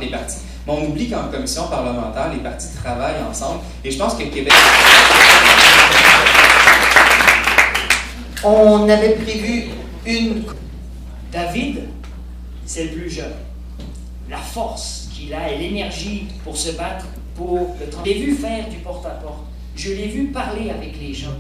les partis. Mais on oublie qu'en commission parlementaire, les partis travaillent ensemble. Et je pense que Québec... On avait prévu une... David, c'est le plus jeune. La force qu'il a et l'énergie pour se battre pour le temps. Je l'ai vu faire du porte-à-porte. Je l'ai vu parler avec les gens.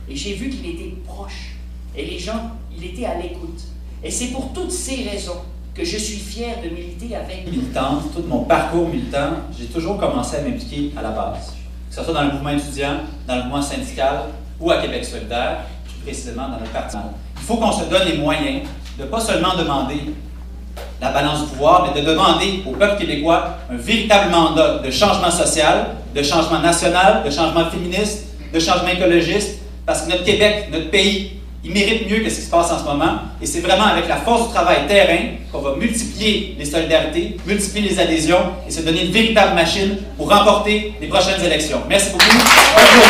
Et j'ai vu qu'il était proche. Et les gens, il était à l'écoute. Et c'est pour toutes ces raisons que je suis fier de militer avec... Militant, tout mon parcours militant, j'ai toujours commencé à m'impliquer à la base. Que ce soit dans le mouvement étudiant, dans le mouvement syndical ou à Québec solidaire, plus précisément dans notre parti. Il faut qu'on se donne les moyens de pas seulement demander la balance du pouvoir, mais de demander au peuple québécois un véritable mandat de changement social, de changement national, de changement féministe, de changement écologiste, parce que notre Québec, notre pays, il mérite mieux que ce qui se passe en ce moment. Et c'est vraiment avec la force du travail terrain qu'on va multiplier les solidarités, multiplier les adhésions et se donner une véritable machine pour remporter les prochaines élections. Merci beaucoup. Bonne journée.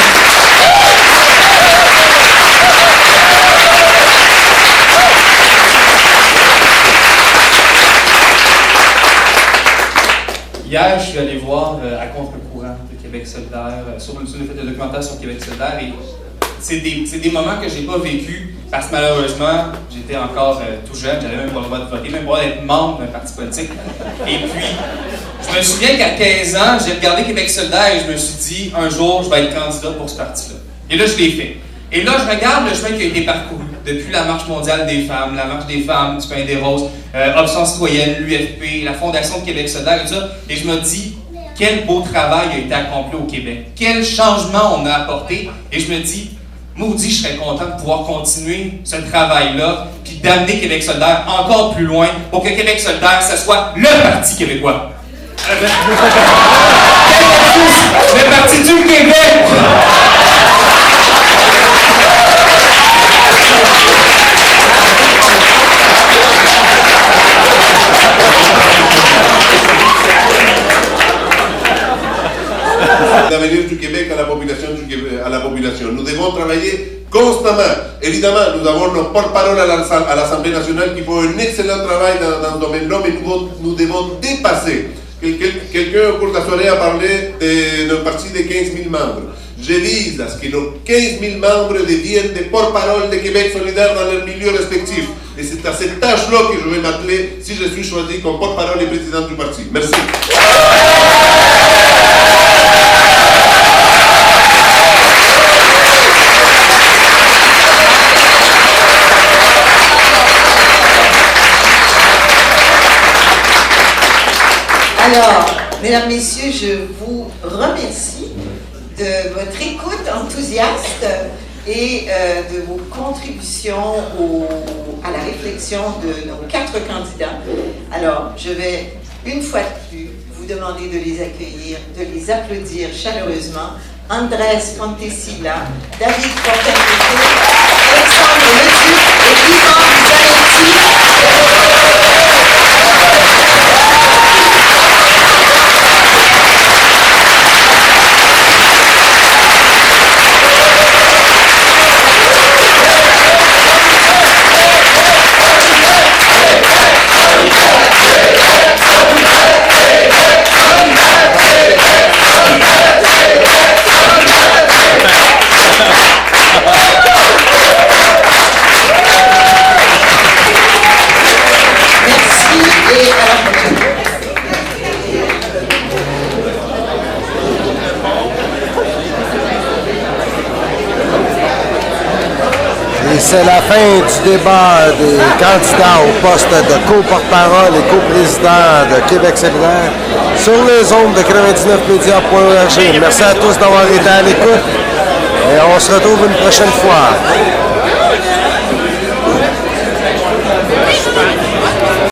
Hier, je suis allé voir à contre-courant de Québec solidaire, sur le fait de documentaire sur Québec solidaire, et c'est des moments que j'ai pas vécu parce que malheureusement, j'étais encore tout jeune, j'avais même pas le droit de voter, même pas d'être membre d'un parti politique. Et puis, je me souviens qu'à 15 ans, j'ai regardé Québec solidaire et je me suis dit, un jour, je vais être candidat pour ce parti-là. Et là, je l'ai fait. Et là, je regarde le chemin qui a été parcouru depuis la Marche mondiale des femmes, la Marche des femmes, du pain des roses, Option citoyenne, l'UFP, la Fondation de Québec solidaire et tout ça. Et je me dis, quel beau travail a été accompli au Québec. Quel changement on a apporté. Et je me dis, maudit, je serais content de pouvoir continuer ce travail-là, puis d'amener Québec solidaire encore plus loin pour que Québec solidaire, ce soit le Parti québécois. Le Parti du Québec! L'avenir du Québec à la population. Nous devons travailler constamment. Évidemment, nous avons nos porte-parole à l'Assemblée nationale qui font un excellent travail dans ce domaine-là, mais nous devons dépasser. Quelqu'un au cours de la soirée a parlé d'un parti de 15 000 membres. Je vise à ce que nos 15 000 membres deviennent des porte-parole de Québec solidaire dans leurs milieux respectifs. Et c'est à cette tâche-là que je vais m'atteler si je suis choisi comme porte-parole et président du parti. Merci. Alors, mesdames, messieurs, je vous remercie de votre écoute enthousiaste et de vos contributions à la réflexion de nos 4 candidats. Alors, je vais, une fois de plus, vous demander de les accueillir, de les applaudir chaleureusement. Andrés Fontesilla, David Fortin-Couture, Alexandre Leduc et Yvan Zanetti. C'est la fin du débat des candidats au poste de co-porte-parole et co-président de Québec solidaire sur les ondes de 99media.org. Merci à tous d'avoir été à l'écoute et on se retrouve une prochaine fois.